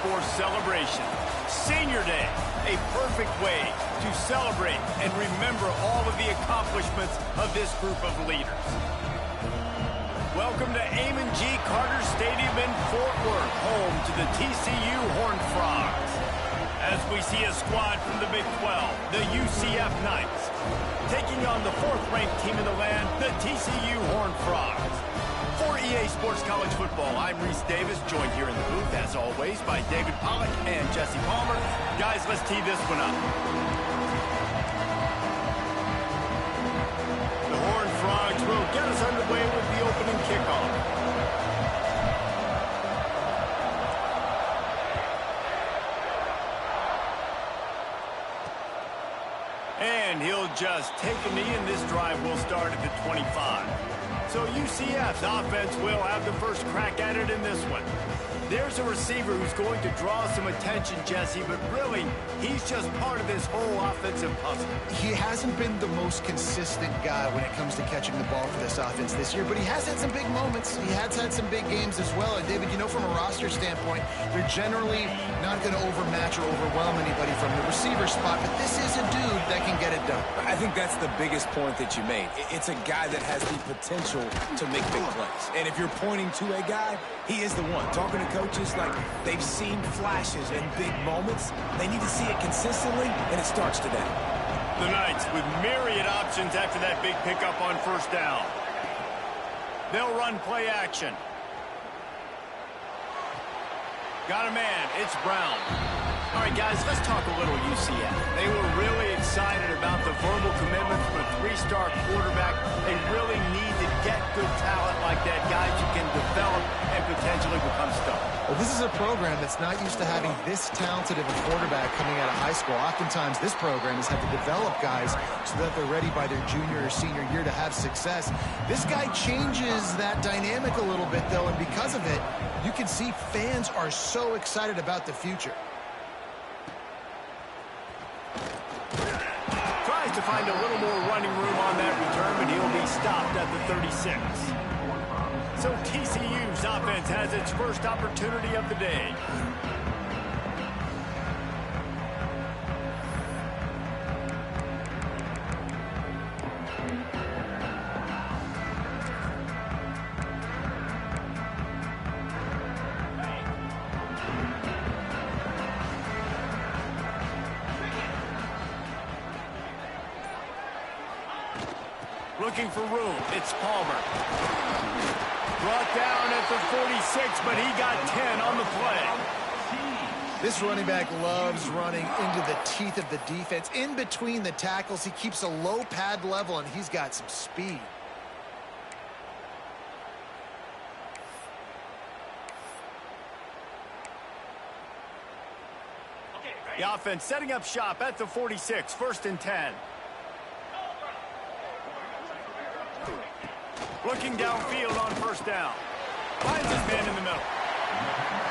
for celebration. Senior Day, a perfect way to celebrate and remember all of the accomplishments of this group of leaders. Welcome to Amon G. Carter Stadium in Fort Worth, home to the TCU Horned Frogs. As we see a squad from the Big 12, the UCF Knights, taking on the fourth-ranked team in the land, the TCU Horned Frogs. For EA Sports College Football, I'm Reese Davis, joined here in the booth, as always, by David Pollack and Jesse Palmer. Guys, let's tee this one up. The Horned Frogs will get us underway with the opening kickoff. And he'll just take a knee, and this drive will start at the 25. So UCF's offense will have the first crack at it in this one. There's a receiver who's going to draw some attention, Jesse, but really, he's just part of this whole offensive puzzle. He hasn't been the most consistent guy when it comes to catching the ball for this offense this year, but he has had some big moments. He has had some big games as well. And, David, you know, from a roster standpoint, they're generally not going to overmatch or overwhelm anybody from the receiver spot, but this is a dude that can get it done. I think that's the biggest point that you made. It's a guy that has the potential to make big plays. And if you're pointing to a guy, he is the one. Talking to coaches, like, they've seen flashes and big moments. They need to see it consistently, and it starts today. The Knights with myriad options after that big pickup on first down. They'll run play action. Got a man. It's Brown. All right, guys, let's talk a little UCF. They were really excited about the verbal commitment from a three-star quarterback. They really need to get good talent like that, guys who can develop and potentially become stars. Well, this is a program that's not used to having this talented of a quarterback coming out of high school. Oftentimes, this program has had to develop guys so that they're ready by their junior or senior year to have success. This guy changes that dynamic a little bit, though, and because of it, you can see fans are so excited about the future. Tries to find a little more running room on that return, but he'll be stopped at the 36. So TCU's offense has its first opportunity of the day. Looking for room. It's Palmer. Brought down at the 46, but he got 10 on the play. This running back loves running into the teeth of the defense. In between the tackles, he keeps a low pad level, and he's got some speed. The offense setting up shop at the 46, 1st and 10. Looking downfield on first down. Finds his man in the middle.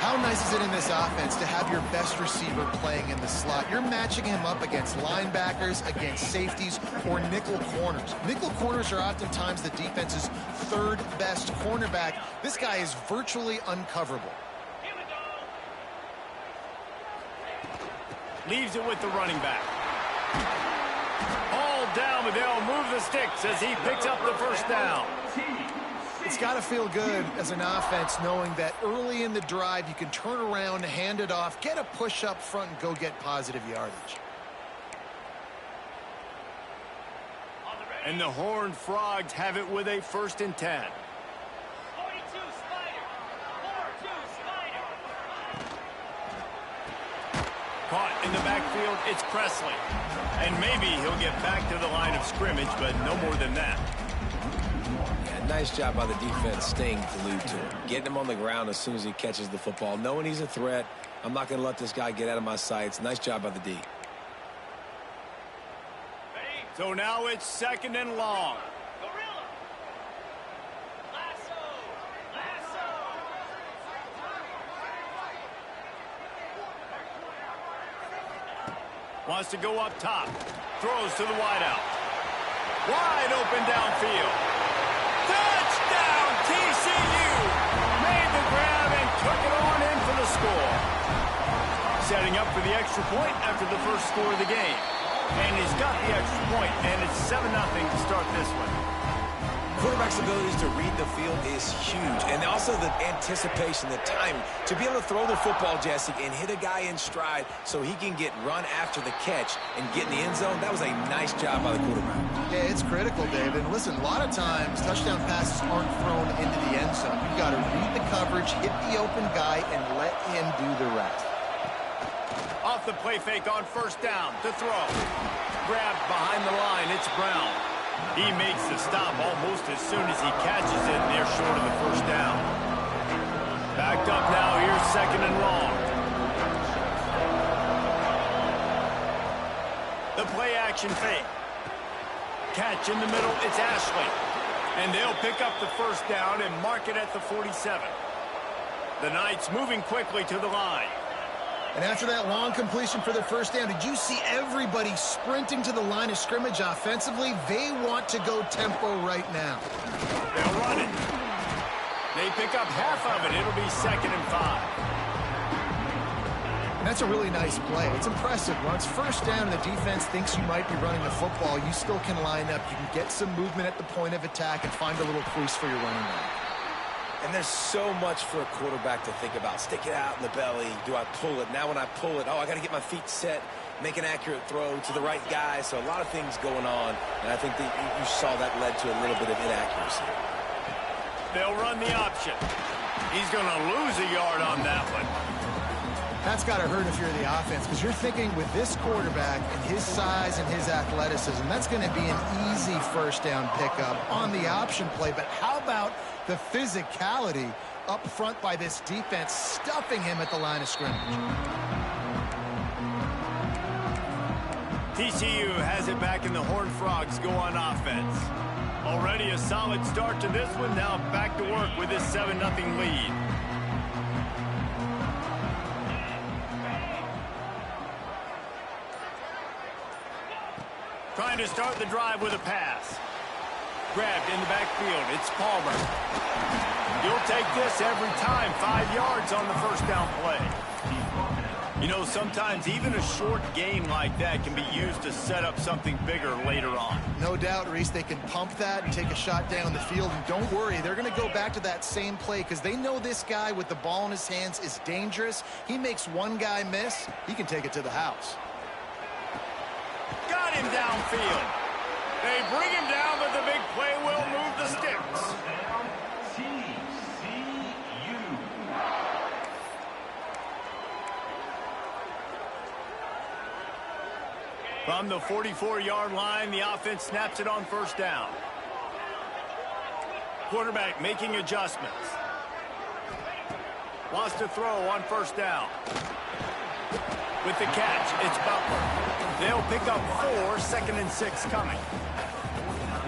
How nice is it in this offense to have your best receiver playing in the slot? You're matching him up against linebackers, against safeties, or nickel corners. Nickel corners are oftentimes the defense's third best cornerback. This guy is virtually uncoverable. Leaves it with the running back. All down, but they'll move the sticks as he picks up the first down. It's got to feel good as an offense knowing that early in the drive you can turn around, hand it off, get a push up front, and go get positive yardage. And the Horned Frogs have it with a 1st and 10. Caught in the backfield, it's Presley. And maybe he'll get back to the line of scrimmage, but no more than that. Yeah, nice job by the defense staying glued to him. Getting him on the ground as soon as he catches the football. Knowing he's a threat, I'm not going to let this guy get out of my sights. Nice job by the D. So now it's 2nd and long. Wants to go up top. Throws to the wideout. Wide open downfield. Touchdown, TCU! Made the grab and took it on in for the score. setting up for the extra point after the first score of the game. And he's got the extra point, and it's 7-0 to start this one. Quarterback's abilities to read the field is huge. And also the anticipation, the timing. To be able to throw the football, Jesse, and hit a guy in stride so he can get run after the catch and get in the end zone, that was a nice job by the quarterback. Yeah, it's critical, David. And listen, a lot of times touchdown passes aren't thrown into the end zone. You've got to read the coverage, hit the open guy, and let him do the rest. Off the play fake on first down to throw. Grabbed behind the line, it's Brown. He makes the stop almost as soon as he catches it, and they're short of the first down. Backed up now, here's 2nd and long. The play action fake. Catch in the middle, it's Ashley. And they'll pick up the first down and mark it at the 47. The Knights moving quickly to the line. And after that long completion for the first down, did you see everybody sprinting to the line of scrimmage offensively? They want to go tempo right now. They'll run it. They pick up half of it. It'll be 2nd and 5. And that's a really nice play. It's impressive. When it's first down and the defense thinks you might be running the football, you still can line up. You can get some movement at the point of attack and find a little crease for your running back. And there's so much for a quarterback to think about. Stick it out in the belly. Do I pull it? Now when I pull it, I got to get my feet set, make an accurate throw to the right guy. So a lot of things going on. And I think that you saw that led to a little bit of inaccuracy. They'll run the option. He's going to lose a yard on that one. That's got to hurt if you're the offense, because you're thinking with this quarterback and his size and his athleticism, that's going to be an easy first down pickup on the option play. But how about the physicality up front by this defense, stuffing him at the line of scrimmage? TCU has it back, and the Horned Frogs go on offense. Already a solid start to this one. Now back to work with this 7-0 lead. Trying to start the drive with a pass. Grabbed in the backfield. It's Palmer. You'll take this every time. 5 yards on the first down play. You know, sometimes even a short gain like that can be used to set up something bigger later on. No doubt, Reese, they can pump that and take a shot down the field. And don't worry, they're going to go back to that same play because they know this guy with the ball in his hands is dangerous. He makes one guy miss, he can take it to the house. Got him downfield. They bring him down, but the big play will move the sticks. From the 44-yard line, the offense snaps it on first down. Quarterback making adjustments. Wants to throw on first down. With the catch, it's Butler. They'll pick up 4, 2nd and 6 coming.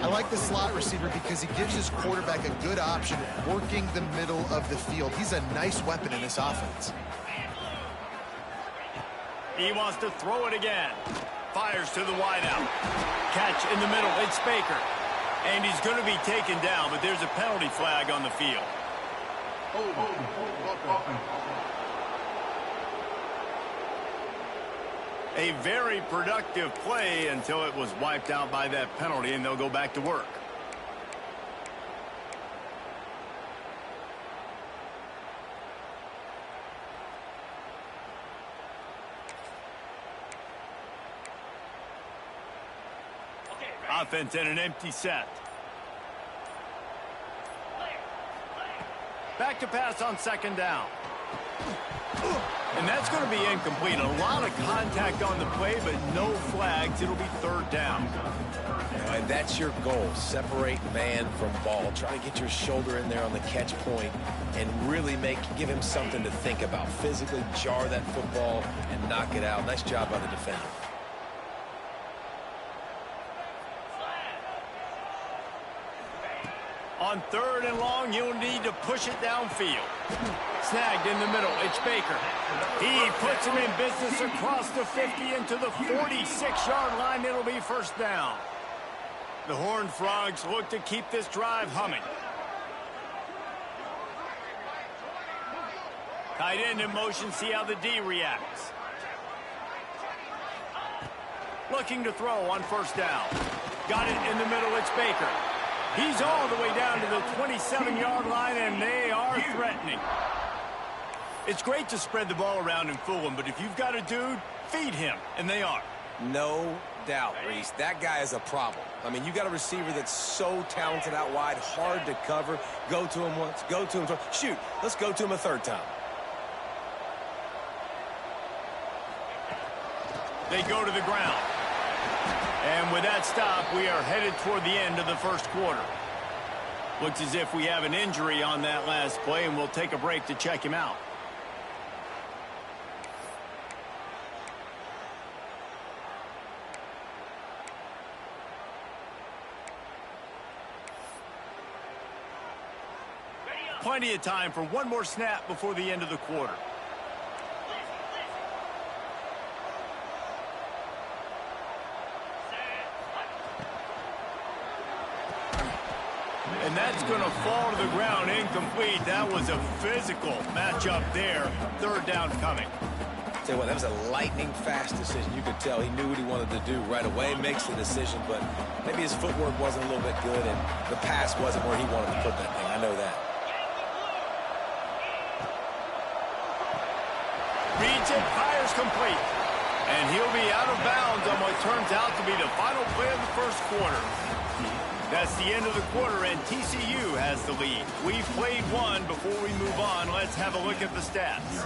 I like the slot receiver because he gives his quarterback a good option working the middle of the field. He's a nice weapon in this offense. He wants to throw it again. Fires to the wideout. Catch in the middle. It's Baker. And he's going to be taken down, but there's a penalty flag on the field. A very productive play until it was wiped out by that penalty, and they'll go back to work. Offense in an empty set. Back to pass on second down. And that's going to be incomplete. A lot of contact on the play, but no flags. It'll be third down. And that's your goal. Separate man from ball. Try to get your shoulder in there on the catch point and really give him something to think about. Physically jar that football and knock it out. Nice job by the defender. On third and long, you'll need to push it downfield. Snagged in the middle. It's Baker. He puts him in business across the 50 into the 46-yard line. It'll be first down. The Horned Frogs look to keep this drive humming. Tight end in motion. See how the D reacts. Looking to throw on first down. Got it in the middle. It's Baker. He's all the way down to the 27-yard line, and they are threatening. It's great to spread the ball around and fool him, but if you've got a dude, feed him, and they are. No doubt, Reese. That guy is a problem. I mean, you got a receiver that's so talented out wide, hard to cover. Go to him once, go to him twice. Shoot, let's go to him a third time. They go to the ground. And with that stop, we are headed toward the end of the first quarter. Looks as if we have an injury on that last play, and we'll take a break to check him out. Plenty of time for one more snap before the end of the quarter. And that's going to fall to the ground incomplete. That was a physical matchup there. Third down coming. Tell you what, that was a lightning-fast decision. You could tell he knew what he wanted to do right away, makes the decision, but maybe his footwork wasn't a little bit good, and the pass wasn't where he wanted to put that thing. I know that. Reads it, fires complete. And he'll be out of bounds on what turns out to be the final play of the first quarter. That's the end of the quarter, and TCU has the lead. We've played one. Before we move on, let's have a look at the stats.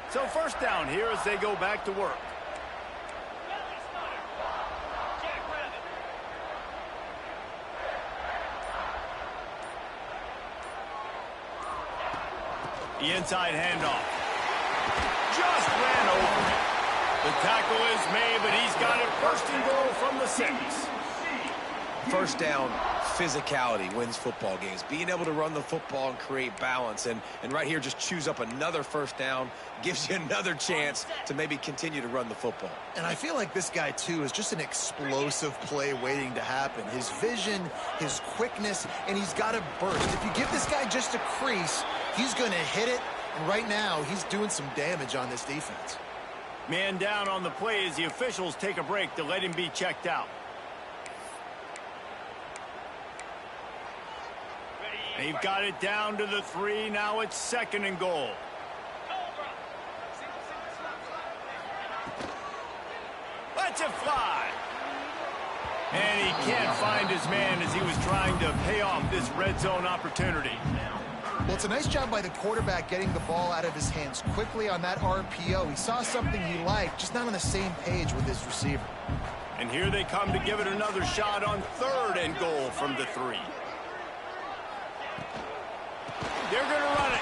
So first down here as they go back to work. The inside handoff. Just ran over him. The tackle is made, but he's got it first and goal from the 6. First down, physicality wins football games. Being able to run the football and create balance. And right here, just choose up another first down. Gives you another chance to maybe continue to run the football. And I feel like this guy, too, is just an explosive play waiting to happen. His vision, his quickness, and he's got a burst. If you give this guy just a crease, he's going to hit it. And right now, he's doing some damage on this defense. Man down on the play as the officials take a break to let him be checked out. They've got it down to the 3. Now it's second and goal. Lets it fly. And he can't find his man as he was trying to pay off this red zone opportunity. Well, it's a nice job by the quarterback getting the ball out of his hands quickly on that RPO. He saw something he liked, just not on the same page with his receiver. And here they come to give it another shot on third and goal from the 3. They're going to run it.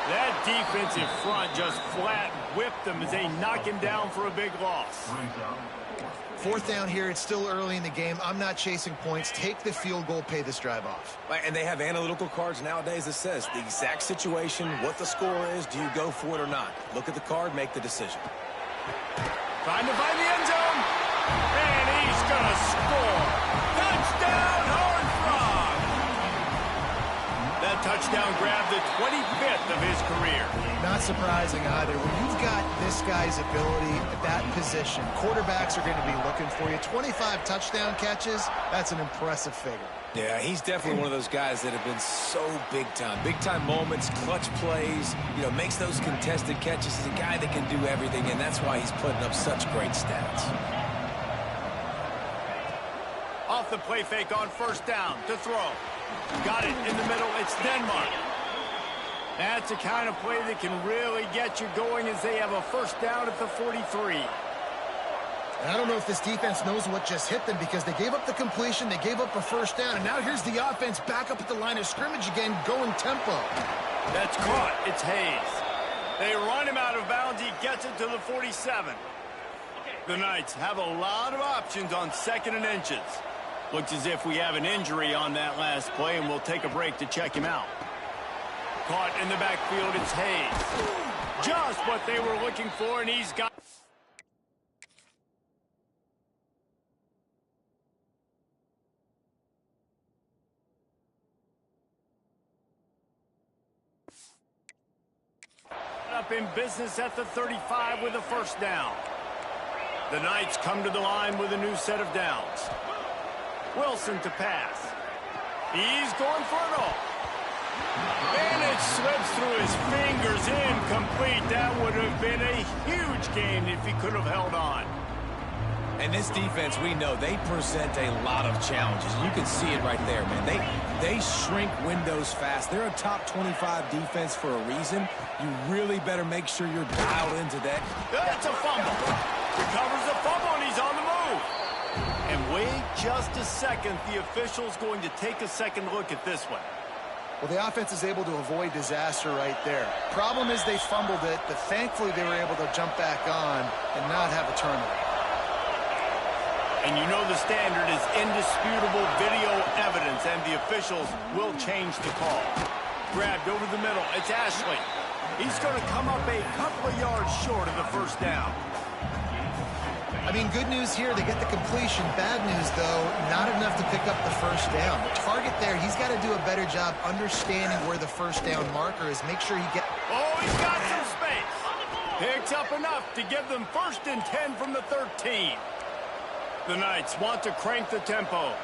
That defensive front just flat whipped them as they knock him down for a big loss. Fourth down here. It's still early in the game. I'm not chasing points. Take the field goal, pay this drive off. And they have analytical cards nowadays that says the exact situation, what the score is, do you go for it or not? Look at the card, make the decision. Trying to find the end zone. And he's going to score. Touchdown, Horned Frog. That touchdown grabbed the 25th of his career. Not surprising either. When you've got this guy's ability at that position, quarterbacks are going to be looking for you. 25 touchdown catches, that's an impressive figure. Yeah, he's definitely one of those guys that have been so big time. Big time moments, clutch plays, makes those contested catches. He's a guy that can do everything, and that's why he's putting up such great stats. Off the play fake on first down to throw. Got it in the middle. It's Denmark. That's the kind of play that can really get you going as they have a first down at the 43. And I don't know if this defense knows what just hit them because they gave up the completion, they gave up a first down, and now here's the offense back up at the line of scrimmage again, going tempo. That's caught. It's Hayes. They run him out of bounds. He gets it to the 47. The Knights have a lot of options on second and inches. Looks as if we have an injury on that last play, and we'll take a break to check him out. Caught in the backfield, it's Hayes. Just what they were looking for, and he's got... up in business at the 35 with a first down. The Knights come to the line with a new set of downs. Wilson to pass. He's going for it all. And it slips through his fingers, incomplete. That would have been a huge gain if he could have held on. And this defense, we know, they present a lot of challenges. You can see it right there, man. They shrink windows fast. They're a top 25 defense for a reason. You really better make sure you're dialed into that. That's a fumble. Recovers the fumble, and he's on the move. And wait just a second. The official's going to take a second look at this one. Well, the offense is able to avoid disaster right there. Problem is they fumbled it, but thankfully they were able to jump back on and not have a turnover. And you know the standard is indisputable video evidence, and the officials will change the call. Grabbed over the middle. It's Ashley. He's going to come up a couple of yards short of the first down. I mean, good news here, they get the completion. Bad news, though, not enough to pick up the first down. The target there, he's got to do a better job understanding where the first down marker is. Make sure he gets... Oh, he's got some space. Picks up enough to give them 1st and 10 from the 13. The Knights want to crank the tempo.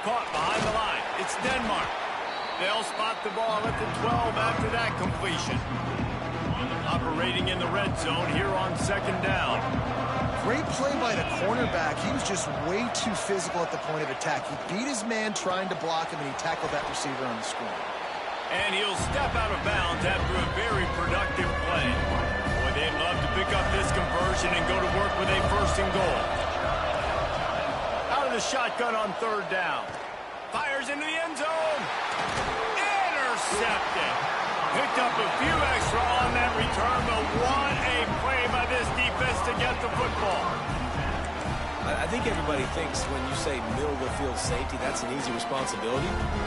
Caught behind the line. It's Denmark. They'll spot the ball at the 12 after that completion. Operating in the red zone here on 2nd down. Great play by the cornerback. He was just way too physical at the point of attack. He beat his man trying to block him, and he tackled that receiver on the screen. And he'll step out of bounds after a very productive play. Boy, they'd love to pick up this conversion and go to work with a 1st and goal. Out of the shotgun on 3rd down. Fires into the end zone. Intercepted. Picked up a few extra on that return, but what a play by this defense to get the football. I think everybody thinks when you say middle of the field safety, that's an easy responsibility.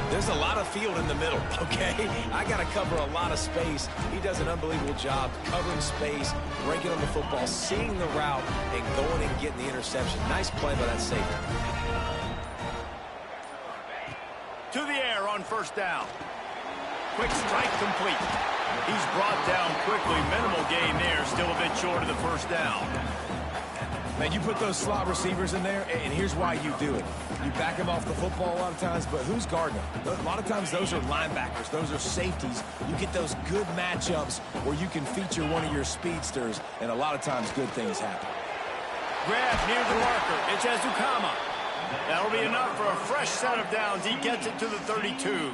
There's a lot of field in the middle, okay? I got to cover a lot of space. He does an unbelievable job covering space, breaking on the football, seeing the route, and going and getting the interception. Nice play by that safety. To the air on 1st down. Quick strike complete. He's brought down quickly. Minimal gain there. Still a bit short of the 1st down. Man, you put those slot receivers in there, and here's why you do it. You back them off the football a lot of times, but who's guarding them? A lot of times those are linebackers. Those are safeties. You get those good matchups where you can feature one of your speedsters, and a lot of times good things happen. Grab near the marker. It's Ezukama. That'll be enough for a fresh set of downs. He gets it to the 32.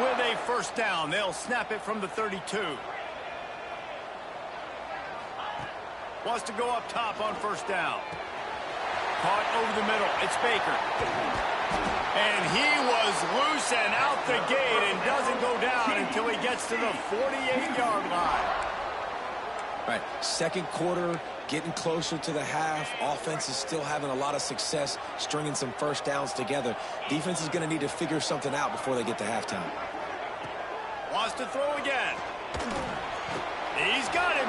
With a 1st down, they'll snap it from the 32. Wants to go up top on 1st down. Caught over the middle. It's Baker. And he was loose and out the gate and doesn't go down until he gets to the 48-yard line. Right, 2nd quarter, getting closer to the half. Offense is still having a lot of success stringing some 1st downs together. Defense is going to need to figure something out before they get to halftime. Wants to throw again. He's got him.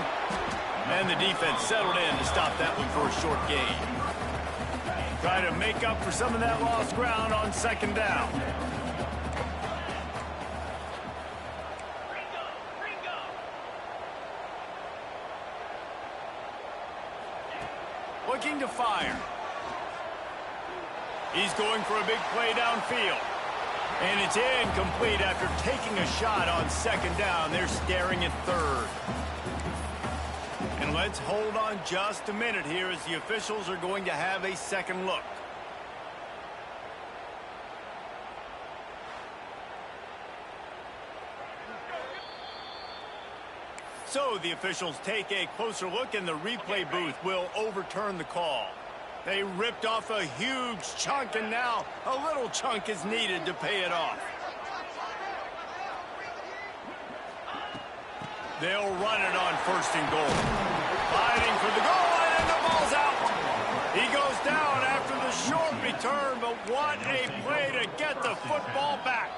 And the defense settled in to stop that one for a short gain. Try to make up for some of that lost ground on 2nd down. Looking to fire. He's going for a big play downfield. And it's incomplete after taking a shot on 2nd down. They're staring at 3rd. And let's hold on just a minute here as the officials are going to have a second look. So the officials take a closer look, and the replay booth will overturn the call. They ripped off a huge chunk, and now a little chunk is needed to pay it off. They'll run it on 1st and goal. Fighting for the goal line, and the ball's out. He goes down after the short return, but what a play to get the football back.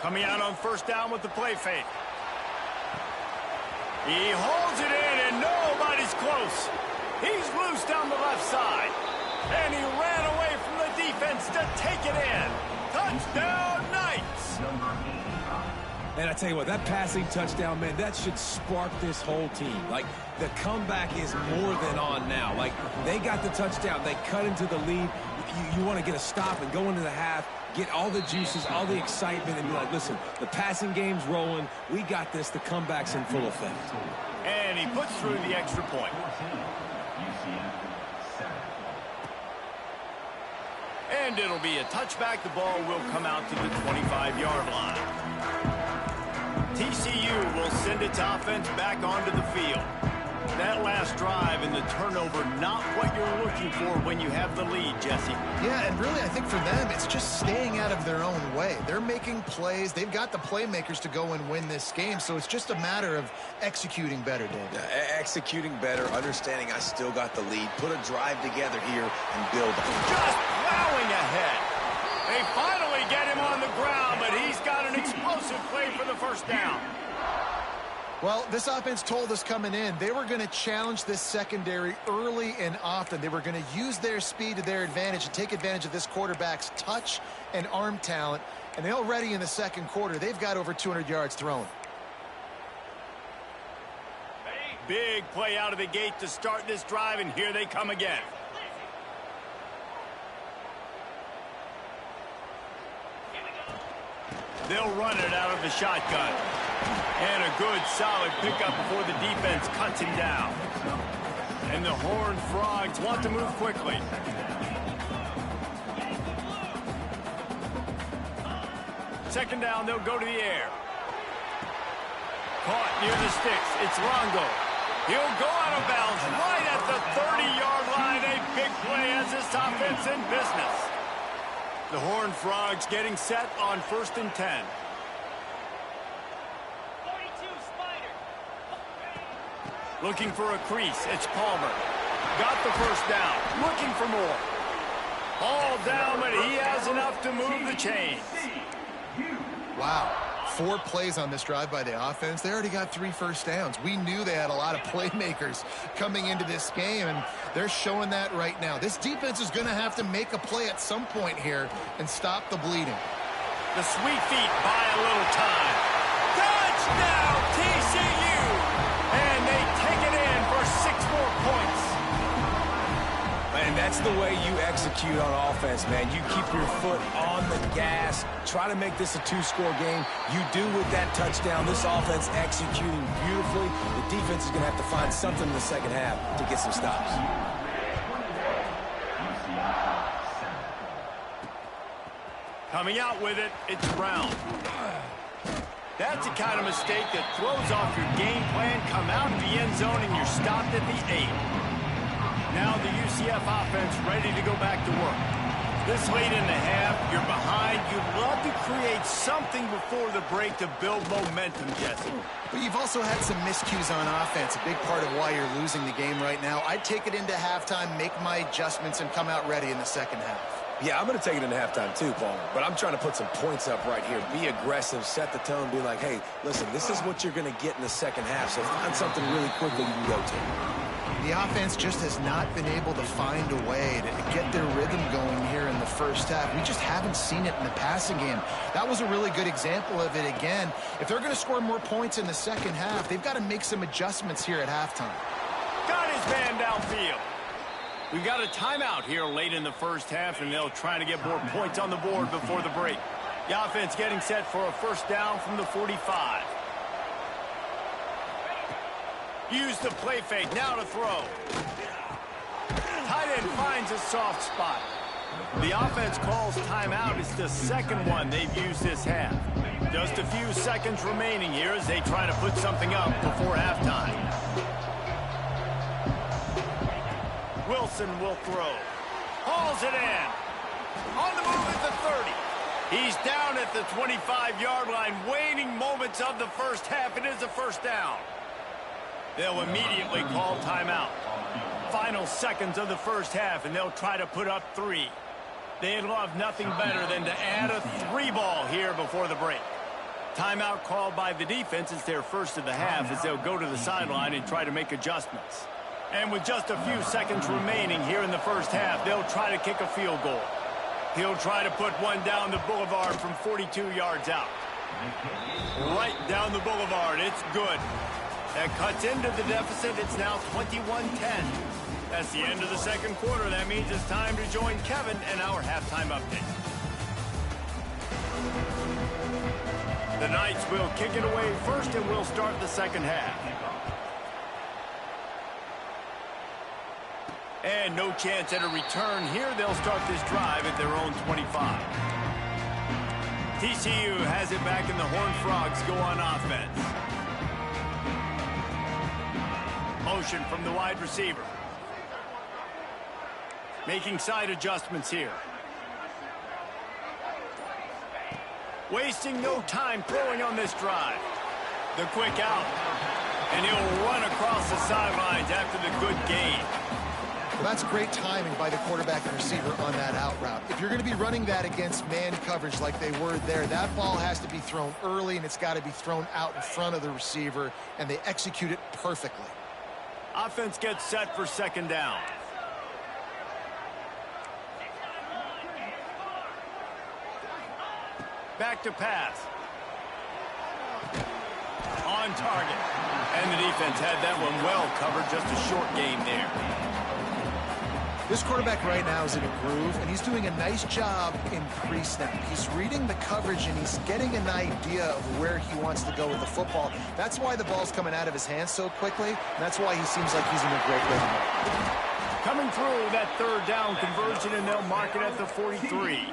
Coming out on first down with the play fake. He holds it in, and nobody's close. He's loose down the left side. And he ran away from the defense to take it in. Touchdown, Knights! And I tell you what, that passing touchdown, man, that should spark this whole team. Like, the comeback is more than on now. Like, they got the touchdown. They cut into the lead. You want to get a stop and go into the half, get all the juices, all the excitement, and be like, listen, the passing game's rolling. We got this. The comeback's in full effect. And he puts through the extra point. And it'll be a touchback. The ball will come out to the 25-yard line. TCU will send its offense back onto the field. That last drive and the turnover, not what you're looking for when you have the lead, Jesse. Yeah, and really, I think for them, it's just staying out of their own way. They're making plays. They've got the playmakers to go and win this game, so it's just a matter of executing better, Dave. Yeah, executing better, understanding I still got the lead. Put a drive together here and build on it. Just plowing ahead. They finally get him on the ground, but he's got an explosive play for the first down. Well, this offense told us coming in they were going to challenge this secondary early and often. They were going to use their speed to their advantage and take advantage of this quarterback's touch and arm talent. And they already in the second quarter, they've got over 200 yards thrown. Big play out of the gate to start this drive, and here they come again. They'll run it out of the shotgun. And a good, solid pickup before the defense cuts him down. And the Horned Frogs want to move quickly. Second down, they'll go to the air. Caught near the sticks. It's Longo. He'll go out of bounds right at the 30-yard line. A big play as this offense in business. The Horned Frogs getting set on 1st and 10. Looking for a crease. It's Palmer. Got the first down. Looking for more. All down, but he has enough to move the chains. Wow. 4 plays on this drive by the offense. They already got 3 first downs. We knew they had a lot of playmakers coming into this game, and they're showing that right now. This defense is going to have to make a play at some point here and stop the bleeding. The sweet feet buy a little time. Touchdown, TCU! And they take it in for 6 more points. And that's the way you execute on offense, man. You keep your foot on the gas. Try to make this a 2-score game. You do with that touchdown. This offense executing beautifully. The defense is going to have to find something in the second half to get some stops. Coming out with it, it's Brown. That's the kind of mistake that throws off your game plan. Come out of the end zone and you're stopped at the 8. Now the UCF offense ready to go back to work. This late in the half, you're behind. You'd love to create something before the break to build momentum, Jesse. But you've also had some miscues on offense, a big part of why you're losing the game right now. I'd take it into halftime, make my adjustments, and come out ready in the second half. Yeah, I'm going to take it into halftime too, Paul. But I'm trying to put some points up right here. Be aggressive, set the tone, be like, hey, listen, this is what you're going to get in the second half, so find something really quickly you can go to. The offense just has not been able to find a way to get their rhythm going here in the first half. We just haven't seen it in the passing game. That was a really good example of it again. If they're going to score more points in the second half, they've got to make some adjustments here at halftime. Got his man downfield. We got a timeout here late in the first half, and they'll try to get more points on the board before the break. The offense getting set for a first down from the 45. Use the play fake, now to throw. Tight end finds a soft spot. The offense calls timeout. It's the second one they've used this half. Just a few seconds remaining here as they try to put something up before halftime. Wilson will throw. Hauls it in. On the move at the 30. He's down at the 25-yard line. Waning moments of the first half. It is a first down. They'll immediately call timeout. Final seconds of the first half, and they'll try to put up 3. They'd love nothing better than to add a 3 ball here before the break. Timeout called by the defense. It's their first of the half as they'll go to the sideline and try to make adjustments. And with just a few seconds remaining here in the first half, they'll try to kick a field goal. He'll try to put one down the boulevard from 42 yards out. Right down the boulevard. It's good. That cuts into the deficit. It's now 21-10. That's the end of the second quarter. That means it's time to join Kevin and our halftime update. The Knights will kick it away first, and we'll start the second half. And no chance at a return here. They'll start this drive at their own 25. TCU has it back, and the Horned Frogs go on offense. Motion from the wide receiver. Making side adjustments here. Wasting no time throwing on this drive. The quick out. And he'll run across the sidelines after the good gain. Well, that's great timing by the quarterback and receiver on that out route. If you're going to be running that against man coverage like they were there, that ball has to be thrown early, and it's got to be thrown out in front of the receiver, and they execute it perfectly. Offense gets set for second down. Back to pass. On target. And the defense had that one well covered. Just a short game there. This quarterback right now is in a groove, and he's doing a nice job in pre-snap. He's reading the coverage, and he's getting an idea of where he wants to go with the football. That's why the ball's coming out of his hands so quickly, and that's why he seems like he's in a great rhythm. Coming through that third down conversion, and they'll mark it at the 43.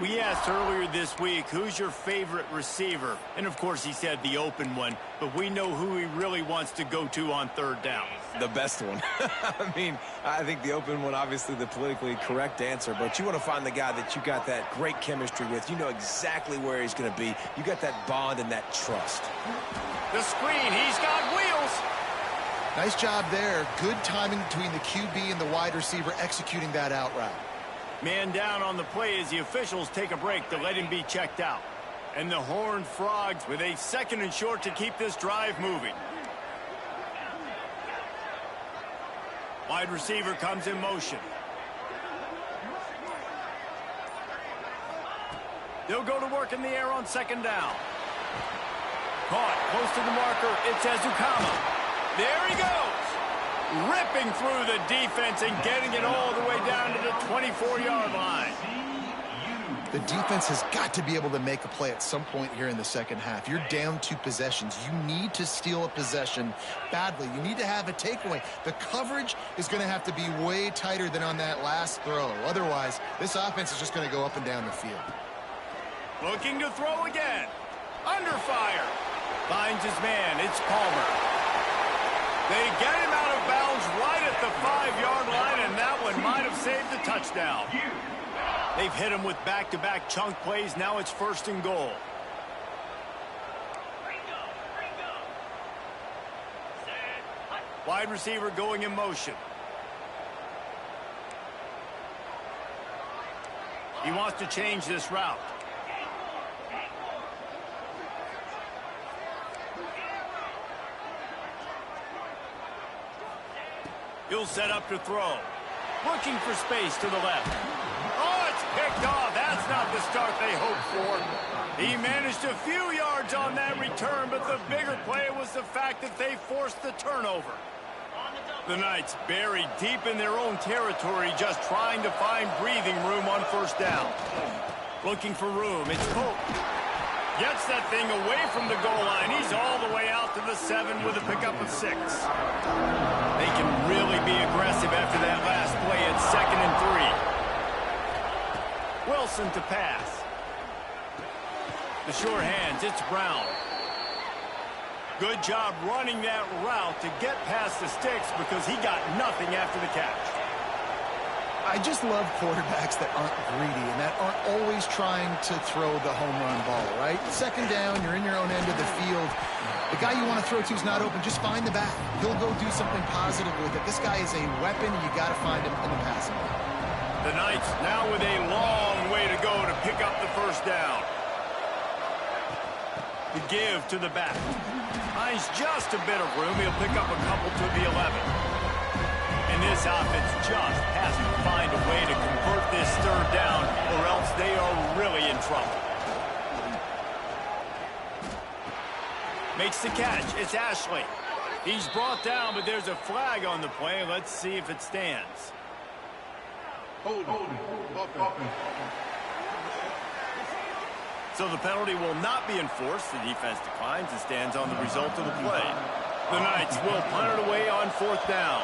We asked earlier this week, who's your favorite receiver? And, of course, he said the open one, but we know who he really wants to go to on third down. The best one. I mean, I think the open one, obviously the politically correct answer, but you want to find the guy that you got that great chemistry with. You know exactly where he's going to be. You got that bond and that trust. The screen, he's got wheels. Nice job there. Good timing between the QB and the wide receiver executing that out route. Man down on the play as the officials take a break to let him be checked out. And the Horned Frogs with a second and short to keep this drive moving. Wide receiver comes in motion. They'll go to work in the air on second down. Caught close to the marker. It's Ezukama. There he goes. Ripping through the defense and getting it all the way down to the 24-yard line. The defense has got to be able to make a play at some point here in the second half. You're down 2 possessions. You need to steal a possession badly. You need to have a takeaway. The coverage is going to have to be way tighter than on that last throw. Otherwise, this offense is just going to go up and down the field. Looking to throw again. Under fire. Finds his man. It's Palmer. They get him out of bounds right at the 5-yard line, and that one might have saved the touchdown. They've hit him with back-to-back chunk plays. Now it's first and goal. Wide receiver going in motion. He wants to change this route. He'll set up to throw. Looking for space to the left. Oh, it's picked off. That's not the start they hoped for. He managed a few yards on that return, but the bigger play was the fact that they forced the turnover. The Knights buried deep in their own territory, just trying to find breathing room on first down. Looking for room. It's Pope. Gets that thing away from the goal line. He's all the way out to the 7 with a pickup of 6. They can really be aggressive after that last play. It's 2nd and 3. Wilson to pass. The sure hands, it's Brown. Good job running that route to get past the sticks because he got nothing after the catch. I just love quarterbacks that aren't greedy and that aren't always trying to throw the home run ball, right? Second down, you're in your own end of the field. The guy you want to throw to is not open. Just find the back. He'll go do something positive with it. This guy is a weapon, and you got to find him in the passing game. The Knights now with a long way to go to pick up the first down. The give to the back. Finds just a bit of room. He'll pick up a couple to the 11. And this offense just has to find a way to convert this third down, or else they are really in trouble. Makes the catch. It's Ashley. He's brought down, but there's a flag on the play. Let's see if it stands. So the penalty will not be enforced. The defense declines and stands on the result of the play. The Knights will punt it away on fourth down.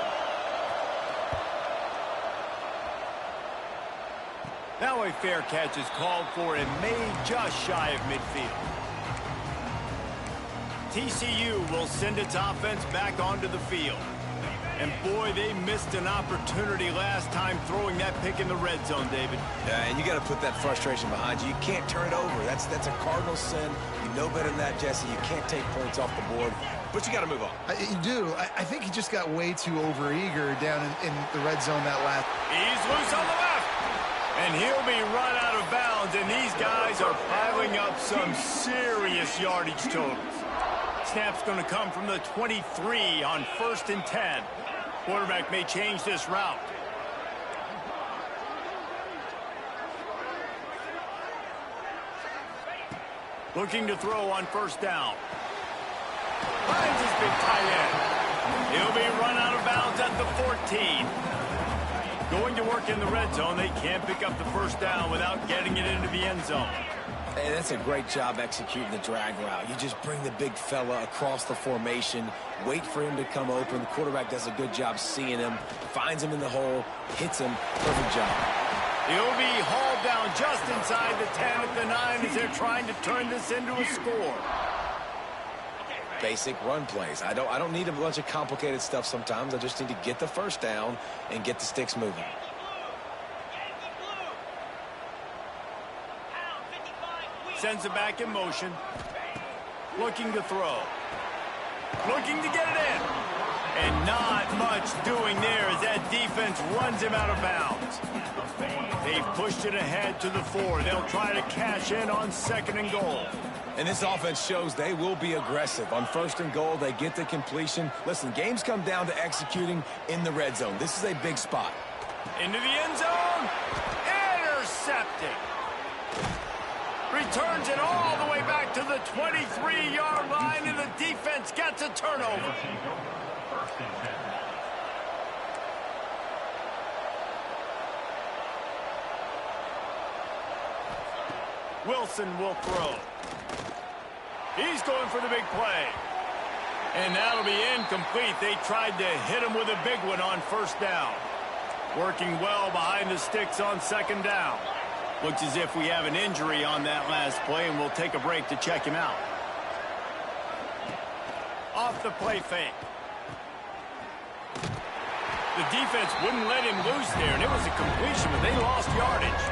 Now a fair catch is called for and made just shy of midfield. TCU will send its offense back onto the field. And boy, they missed an opportunity last time throwing that pick in the red zone, David. Yeah, and you got to put that frustration behind you. You can't turn it over. That's a cardinal sin. You know better than that, Jesse. You can't take points off the board, but you got to move on. You do. I think he just got way too overeager down in the red zone that last. He's loose on the left. And he'll be run out of bounds, and these guys are piling up some serious yardage totals. Snap's going to come from the 23 on 1st and 10. Quarterback may change this route. Looking to throw on 1st down. Finds his big tight end. He'll be run out of bounds at the 14. Going to work in the red zone. They can't pick up the 1st down without getting it into the end zone. Hey, that's a great job executing the drag route. You just bring the big fella across the formation, wait for him to come open. The quarterback does a good job seeing him, finds him in the hole, hits him. Perfect job. He'll be hauled down just inside the 10 at the 9 as they're trying to turn this into a score. Basic run plays. I don't need a bunch of complicated stuff sometimes. I just need to get the 1st down and get the sticks moving. Sends it back in motion. Looking to throw. Looking to get it in. And not much doing there as that defense runs him out of bounds. They've pushed it ahead to the 4. They'll try to cash in on 2nd and goal. And this offense shows they will be aggressive. On 1st and goal, they get the completion. Listen, games come down to executing in the red zone. This is a big spot. Into the end zone. Intercepted. Returns it all the way back to the 23-yard line, and the defense gets a turnover. Wilson will throw. He's going for the big play. And that'll be incomplete. They tried to hit him with a big one on 1st down. Working well behind the sticks on 2nd down. Looks as if we have an injury on that last play, and we'll take a break to check him out. Off the play fake. The defense wouldn't let him loose there, and it was a completion, but they lost yardage.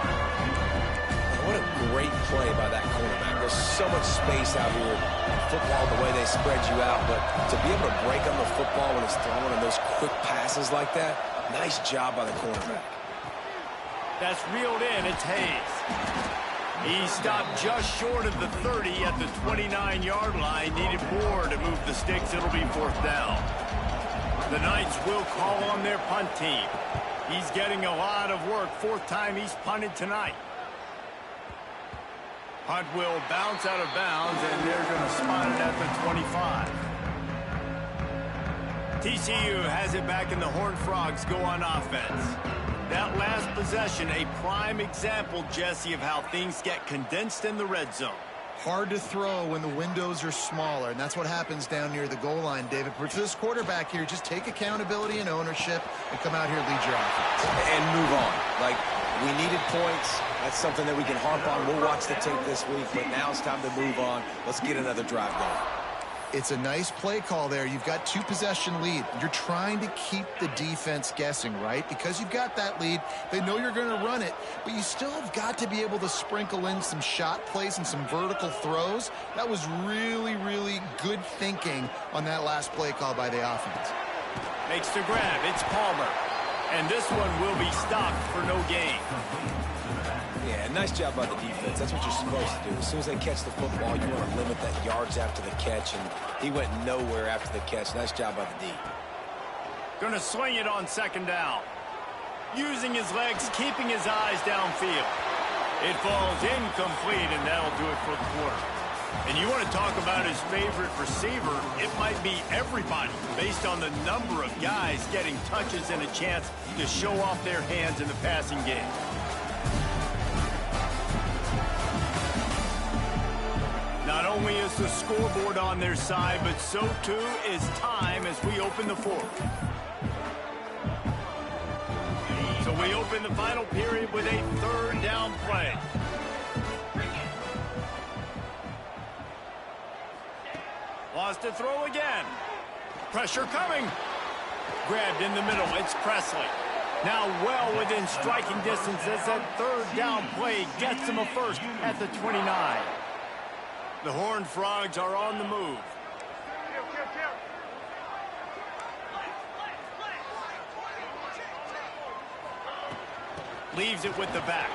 What a great play by that cornerback. There's so much space out here in football, the way they spread you out, but to be able to break on the football when it's thrown and those quick passes like that, nice job by the cornerback. That's reeled in. It's Hayes. He stopped just short of the 30 at the 29-yard line. Needed more to move the sticks. It'll be 4th down. The Knights will call on their punt team. He's getting a lot of work. 4th time he's punted tonight. Punt will bounce out of bounds, and they're going to spot it at the 25. TCU has it back, and the Horned Frogs go on offense. That last possession, a prime example, Jesse, of how things get condensed in the red zone. Hard to throw when the windows are smaller, and that's what happens down near the goal line, David. But for this quarterback here, just take accountability and ownership and come out here and lead your offense. And move on. Like, we needed points. That's something that we can harp on. We'll watch the tape this week, but now it's time to move on. Let's get another drive going. It's a nice play call there. You've got 2-possession lead. You're trying to keep the defense guessing, right? Because you've got that lead. They know you're going to run it, but you still have got to be able to sprinkle in some shot plays and some vertical throws. That was really, really good thinking on that last play call by the offense. Makes the grab. It's Palmer. And this one will be stopped for no gain. Yeah, nice job by the defense. That's what you're supposed to do. As soon as they catch the football, you want to limit that yards after the catch, and he went nowhere after the catch. Nice job by the D. Going to swing it on second down. Using his legs, keeping his eyes downfield. It falls incomplete, and that'll do it for the quarter. And you want to talk about his favorite receiver, it might be everybody based on the number of guys getting touches and a chance to show off their hands in the passing game. Not only is the scoreboard on their side, but so too is time as we open the fourth. So we open the final period with a third down play. Wants to throw again. Pressure coming. Grabbed in the middle. It's Presley. Now well within striking distance as that third down play gets him a first at the 29. The Horned Frogs are on the move. Leaves it with the back.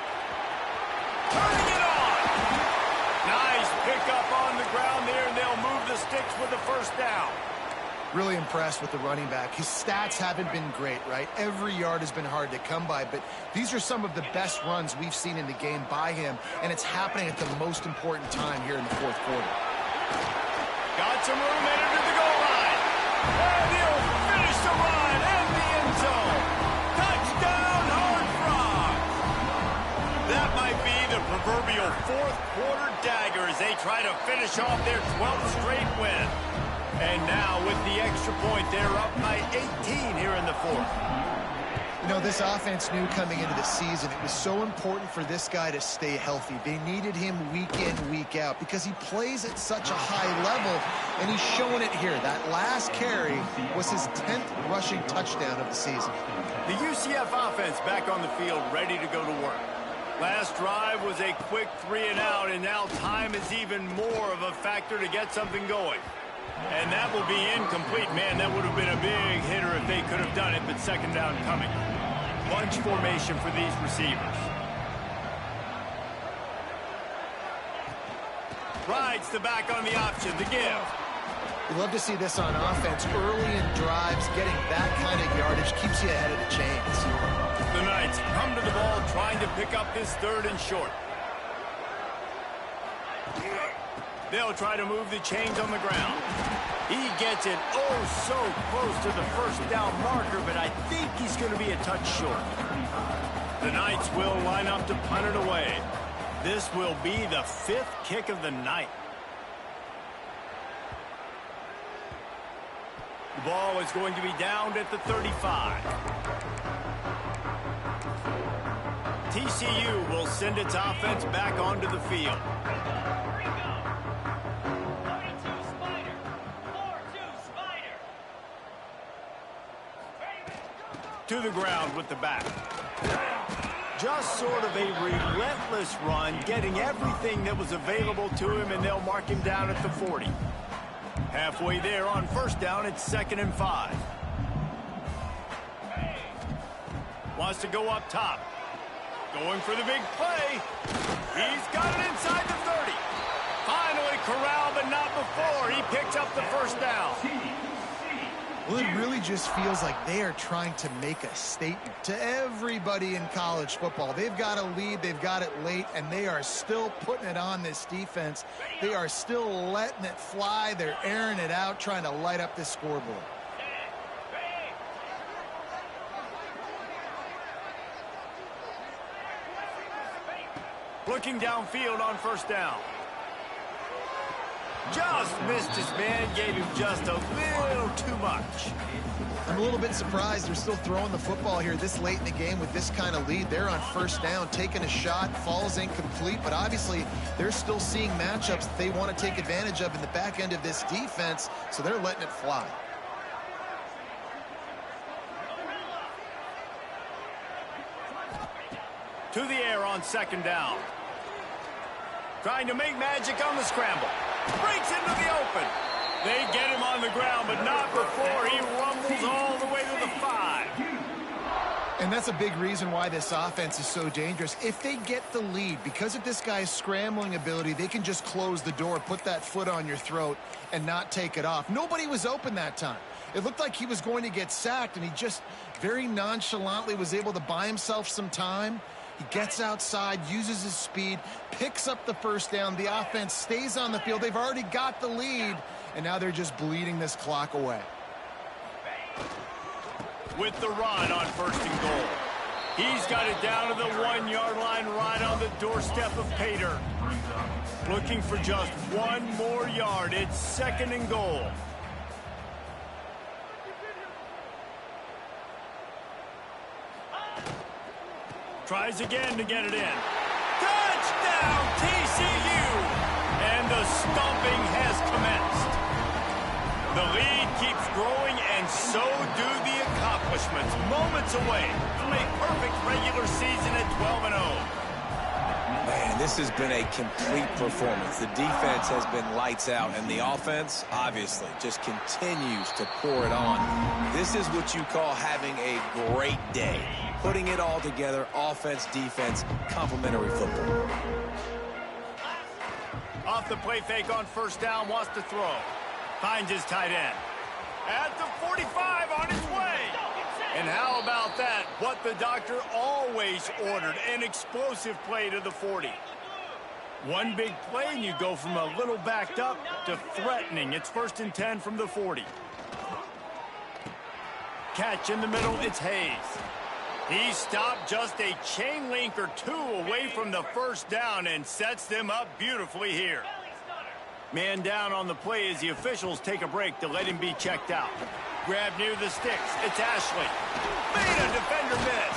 Turning it on. Nice pickup on the ground there, and they'll move the sticks with the first down. Really impressed with the running back. His stats haven't been great, right? Every yard has been hard to come by, but these are some of the best runs we've seen in the game by him, and it's happening at the most important time here in the fourth quarter. Got some room headed to the goal line. And he'll finish the run in the end zone. Touchdown, Horned Frogs. That might be the proverbial fourth quarter dagger as they try to finish off their 12th straight win. And now with the extra point, they're up by 18 here in the fourth. You know, this offense knew coming into the season it was so important for this guy to stay healthy. They needed him week in, week out because he plays at such a high level, and he's showing it here. That last carry was his 10th rushing touchdown of the season. The UCF offense back on the field, ready to go to work. Last drive was a quick 3-and-out, and now time is even more of a factor to get something going. And that will be incomplete. Man, that would have been a big hitter if they could have done it, but second down coming. Bunch formation for these receivers. Rides the back on the option, the give. You love to see this on offense. Early in drives, getting that kind of yardage keeps you ahead of the chains. The Knights come to the ball trying to pick up this third and short. They'll try to move the chains on the ground. He gets it oh so close to the first down marker, but I think he's going to be a touch short. The Knights will line up to punt it away. This will be the 5th kick of the night. The ball is going to be downed at the 35. TCU will send its offense back onto the field. To the ground with the back. Just sort of a relentless run, getting everything that was available to him, and they'll mark him down at the 40. Halfway there on first down, it's 2nd and 5. Wants to go up top. Going for the big play. He's got it inside the 30. Finally corralled, but not before. He picks up the first down. Well, it really just feels like they are trying to make a statement to everybody in college football. They've got a lead, they've got it late, and they are still putting it on this defense. They are still letting it fly. They're airing it out, trying to light up this scoreboard. Looking downfield on first down. Just missed his man, gave him just a little too much. I'm a little bit surprised they're still throwing the football here this late in the game with this kind of lead. They're on first down, taking a shot, falls incomplete, but obviously they're still seeing matchups that they want to take advantage of in the back end of this defense, so they're letting it fly. To the air on second down. Trying to make magic on the scramble. Breaks into the open. They get him on the ground, but not before he rumbles all the way to the 5. And that's a big reason why this offense is so dangerous. If they get the lead, because of this guy's scrambling ability, they can just close the door, put that foot on your throat, and not take it off. Nobody was open that time. It looked like he was going to get sacked, and he just very nonchalantly was able to buy himself some time. He gets outside, uses his speed, picks up the first down. The offense stays on the field. They've already got the lead, and now they're just bleeding this clock away. With the run on 1st and goal. He's got it down to the 1-yard line right on the doorstep of Pater. Looking for just 1 more yard. It's 2nd and goal. Tries again to get it in. Touchdown, TCU! And the stomping has commenced. The lead keeps growing, and so do the accomplishments. Moments away from a perfect regular season at 12-0. Man, this has been a complete performance. The defense has been lights out, and the offense, obviously, just continues to pour it on. This is what you call having a great day. Putting it all together, offense, defense, complementary football. Off the play fake on 1st down, wants to throw. Finds his tight end. At the 45 on his way. And how about that? What the doctor always ordered, an explosive play to the 40. One big play and you go from a little backed up to threatening. It's 1st and 10 from the 40. Catch in the middle, it's Hayes. He stopped just a chain link or 2 away from the 1st down and sets them up beautifully here. Man down on the play as the officials take a break to let him be checked out. Grab near the sticks. It's Ashley. Made a defender miss.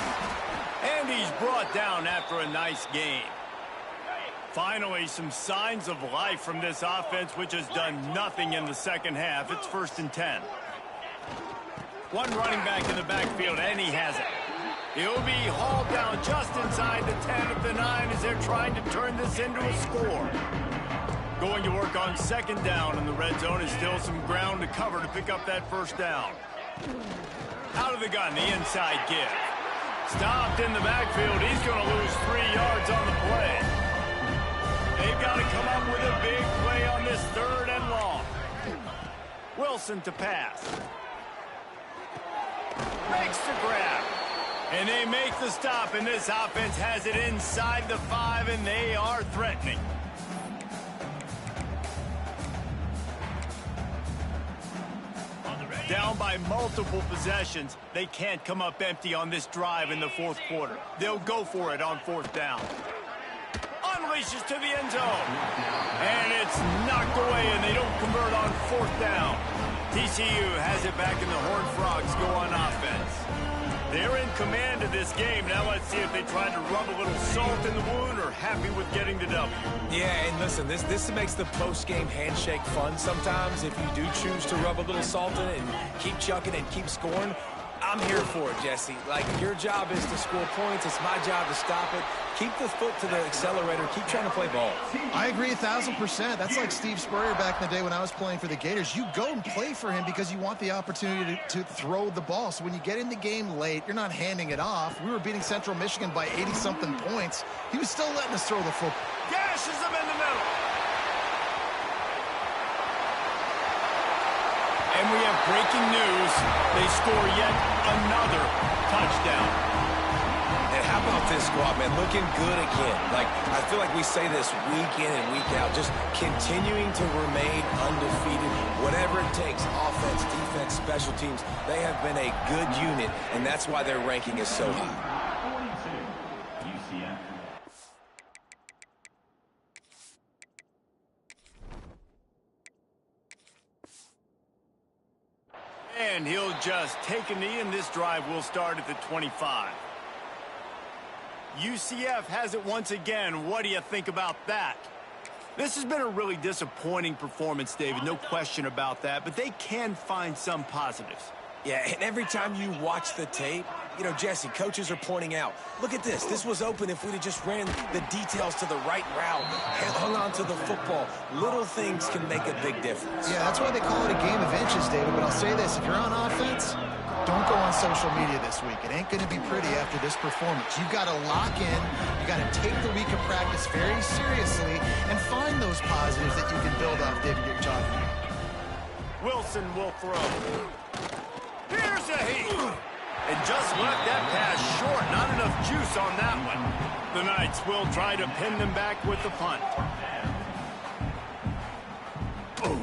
And he's brought down after a nice gain. Finally, some signs of life from this offense, which has done nothing in the 2nd half. It's 1st and 10. One running back in the backfield, and he has it. He'll be hauled down just inside the 10 at the 9 as they're trying to turn this into a score. Going to work on 2nd down in the red zone is still some ground to cover to pick up that 1st down. Out of the gun, the inside give. Stopped in the backfield. He's going to lose 3 yards on the play. They've got to come up with a big play on this 3rd and long. Wilson to pass. Makes the grab. And they make the stop, and this offense has it inside the 5, and they are threatening. Down by multiple possessions, they can't come up empty on this drive in the 4th quarter. They'll go for it on 4th down. Unleashes to the end zone. And it's knocked away, and they don't convert on 4th down. TCU has it back, and the Horned Frogs go on offense. They're in command of this game. Now let's see if they try to rub a little salt in the wound or happy with getting the W. Yeah, and listen, this makes the post-game handshake fun sometimes. If you do choose to rub a little salt in it and keep chucking and keep scoring, I'm here for it, Jesse. Like, your job is to score points. It's my job to stop it. Keep the foot to the accelerator. Keep trying to play ball. I agree 1,000%. That's like Steve Spurrier back in the day when I was playing for the Gators. You go and play for him because you want the opportunity to throw the ball. So when you get in the game late, you're not handing it off. We were beating Central Michigan by 80-something points. He was still letting us throw the football. Gashes them in the middle. And we have breaking news. They score yet another touchdown. And how about this squad, man? Looking good again. Like, I feel like we say this week in and week out, just continuing to remain undefeated. Whatever it takes, offense, defense, special teams, they have been a good unit, and that's why their ranking is so high. And he'll just take a knee, and this drive will start at the 25. UCF has it once again. What do you think about that? This has been a really disappointing performance, David. No question about that, but they can find some positives. Yeah, and every time you watch the tape, You know, Jesse, coaches are pointing out, look at this. This was open if we'd have just ran the details to the right route, hung on to the football. Little things can make a big difference. Yeah, that's why they call it a game of inches, David. But I'll say this, if you're on offense, don't go on social media this week. It ain't going to be pretty after this performance. You've got to lock in. You got to take the week of practice very seriously and find those positives that you can build off, David, you're talking about. Wilson will throw. Here's a heat. And just left that pass short. Not enough juice on that one. The Knights will try to pin them back with the punt. Boom.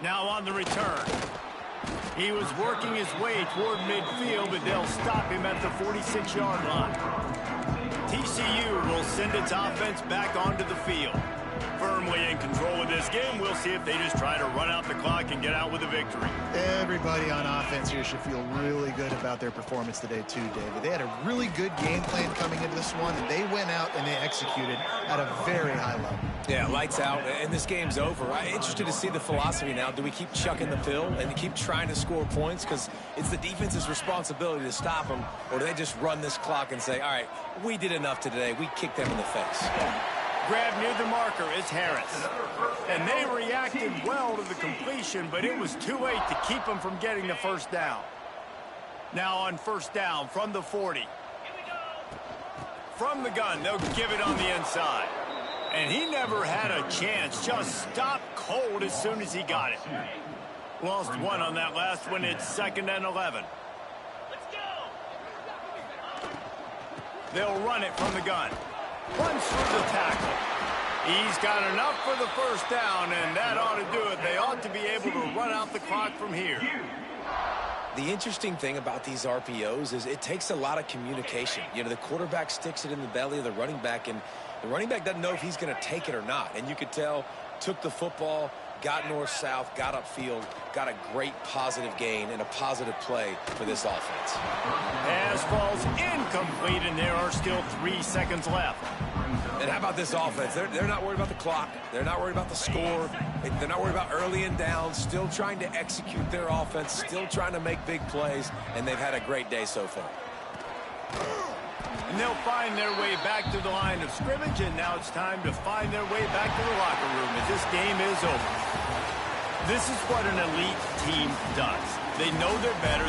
Now on the return. He was working his way toward midfield, but they'll stop him at the 46-yard line. TCU will send its offense back onto the field. Firmly in control of this game. We'll see if they just try to run out the clock and get out with a victory. Everybody on offense here should feel really good about their performance today too, David. They had a really good game plan coming into this one, and they went out and they executed at a very high level. Yeah, lights out, and this game's over. I'm interested to see the philosophy now. Do we keep chucking the pill and keep trying to score points because it's the defense's responsibility to stop them, or do they just run this clock and say, all right, we did enough today. We kicked them in the face. Grab near the marker is Harris. And they reacted well to the completion, but it was too late to keep them from getting the first down. Now on first down from the 40. From the gun, they'll give it on the inside. And he never had a chance. Just stopped cold as soon as he got it. Lost one on that last one. It's 2nd and 11. They'll run it from the gun. Runs through the tackle. He's got enough for the first down, and that ought to do it. They ought to be able to run out the clock from here. The interesting thing about these RPOs is it takes a lot of communication. You know, the quarterback sticks it in the belly of the running back, and the running back doesn't know if he's going to take it or not. And you could tell, took the football, got north-south, got upfield, got a great positive gain and a positive play for this offense. Pass falls incomplete, and there are still 3 seconds left. And how about this offense? They're not worried about the clock. They're not worried about the score. They're not worried about early and down. Still trying to execute their offense. Still trying to make big plays. And they've had a great day so far. And they'll find their way back to the line of scrimmage. And now it's time to find their way back to the locker room as this game is over. This is what an elite team does. They know they're better.